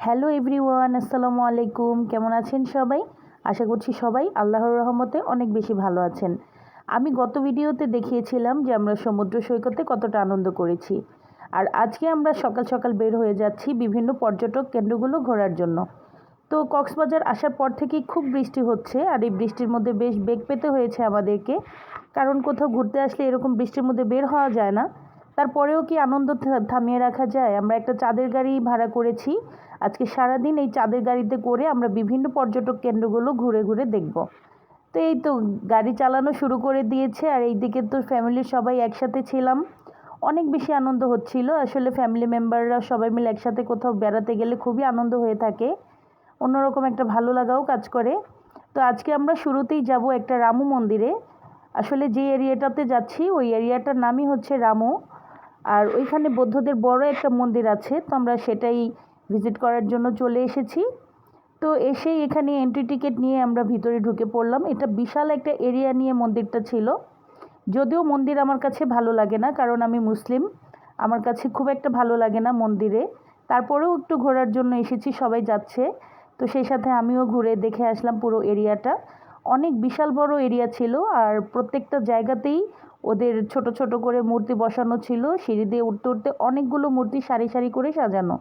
Hello everyone, আসসালামু আলাইকুম। কেমন আছেন সবাই? আশা করছি সবাই আল্লাহর রহমতে অনেক বেশি ভালো আছেন। আমি গত ভিডিওতে দেখিয়েছিলাম যে আমরা সমুদ্র সৈকতে কতটা আনন্দ করেছি। আর আজকে আমরা সকাল সকাল বের হয়ে যাচ্ছি বিভিন্ন পর্যটক কেন্দ্রগুলো ঘোরার জন্য। তো কক্সবাজার আসার পর থেকেই খুব বৃষ্টি হচ্ছে, আর এই বৃষ্টির মধ্যে বেশ বেগ পেতে হয়েছে আমাদেরকে, কারণ কোথাও ঘুরতে আসলে এরকম বৃষ্টির মধ্যে বের হওয়া যায় না। তারপরেও কি আনন্দ থামিয়ে রাখা যায়? আমরা একটা চাঁদের গাড়ি ভাড়া করেছি। আজকে সারাদিন এই চাঁদের গাড়িতে করে আমরা বিভিন্ন পর্যটক কেন্দ্রগুলো ঘুরে ঘুরে দেখব। তো এই তো গাড়ি চালানো শুরু করে দিয়েছে, আর এইদিকে তো ফ্যামিলির সবাই একসাথে ছিলাম। অনেক বেশি আনন্দ হচ্ছিল। আসলে ফ্যামিলি মেম্বাররা সবাই মিলে একসাথে কোথাও বেড়াতে গেলে খুবই আনন্দ হয়ে থাকে, অন্যরকম একটা ভালো লাগাও কাজ করে। তো আজকে আমরা শুরুতেই যাব একটা রামু মন্দিরে। আসলে যে এরিয়াটাতে যাচ্ছি ওই এরিয়াটার নামই হচ্ছে রামু, আর ওইখানে বৌদ্ধদের বড় একটা মন্দির আছে, তো আমরা সেটাই ভিজিট করার জন্য চলে এসেছি। তো এসেই এখানে এন্ট্রি টিকিট নিয়ে আমরা ভিতরে ঢুকে পড়লাম। এটা বিশাল একটা এরিয়া নিয়ে মন্দিরটা ছিল। যদিও মন্দির আমার কাছে ভালো লাগে না, কারণ আমি মুসলিম, আমার কাছে খুব একটা ভালো লাগে না মন্দিরে। তারপরেও একটু ঘোরার জন্য এসেছি, সবাই যাচ্ছে তো সেই সাথে আমিও ঘুরে দেখে আসলাম পুরো এরিয়াটা। অনেক বিশাল বড় এরিয়া ছিল, আর প্রত্যেকটা জায়গাতেই ওদের ছোট ছোট করে মূর্তি বসানো ছিল। সিঁড়ি দিয়ে উঠতে উঠতে অনেকগুলো মূর্তি সারি সারি করে সাজানো।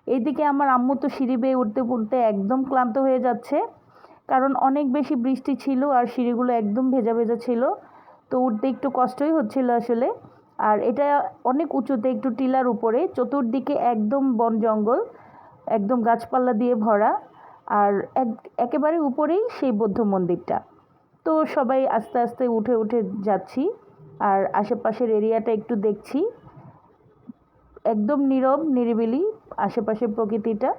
এইদিকে আমার আম্মু তো সিঁড়ি বেয়ে উঠতে উঠতে একদম ক্লান্ত হয়ে যাচ্ছে, কারণ অনেক বেশি বৃষ্টি ছিল আর সিঁড়িগুলো একদম ভেজা ভেজা ছিল। তো উঠতে একটু কষ্টই হচ্ছিল আসলে। আর এটা অনেক উঁচুতে, একটু টিলার উপরে, চতুর্দিকে একদম বন জঙ্গল, একদম গাছপালা দিয়ে ভরা। আর একেবারে উপরেই সেই বৌদ্ধ মন্দিরটা। তো সবাই আস্তে আস্তে উঠে উঠে যাচ্ছি, আর আশেপাশের এরিয়াটা একটু দেখছি। একদম নীরব নিরিবিলি আশেপাশের প্রকৃতিটা।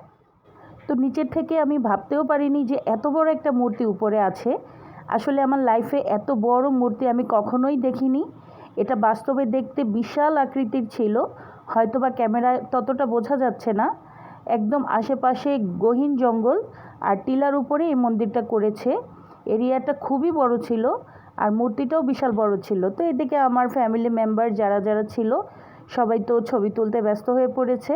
তো নিচের থেকে আমি ভাবতেও পারিনি যে এত বড় একটা মূর্তি উপরে আছে। আসলে আমার লাইফে এত বড় মূর্তি আমি কখনোই দেখিনি। এটা বাস্তবে দেখতে বিশাল আকৃতির ছিল, হয়তোবা ক্যামেরায় ততটা বোঝা যাচ্ছে না। একদম আশেপাশে গহীন জঙ্গল, আর টিলার উপরে এই মন্দিরটা করেছে। এরিয়াটা খুবই বড় ছিল, আর মূর্তিটাও বিশাল বড় ছিল। তো এদিকে আমার ফ্যামিলি মেম্বার যারা যারা ছিল সবাই তো ছবি তুলতে ব্যস্ত হয়ে পড়েছে,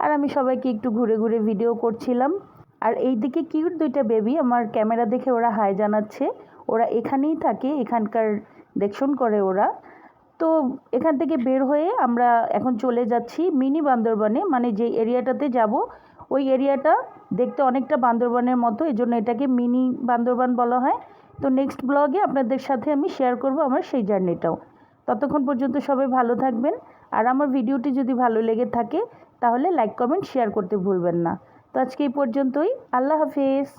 আর আমি সবাইকে একটু ঘুরে ঘুরে ভিডিও করছিলাম। আর এইদিকে কিউট দুইটা বেবি, আমার ক্যামেরা দেখে ওরা হাই জানাচ্ছে। ওরা এখানেই থাকে, এখানকার দেখশন করে ওরা। তো এখান থেকে বের হয়ে আমরা এখন চলে যাচ্ছি মিনি বান্দরবানে, মানে যে এরিয়াটাতে যাব ওই এরিয়াটা দেখতে অনেকটা বান্দরবানের মতো, এজন্য এটাকে মিনি বান্দরবান বলা হয়। তো নেক্সট ব্লগে আপনাদের সাথে আমি শেয়ার করব আমার সেই জার্নিটাও। ততক্ষণ পর্যন্ত সবাই ভালো থাকবেন, আর আমার ভিডিওটি যদি ভালো লেগে থাকে তাহলে লাইক কমেন্ট শেয়ার করতে ভুলবেন না। তো আজকে এই পর্যন্তই। আল্লাহ হাফেজ।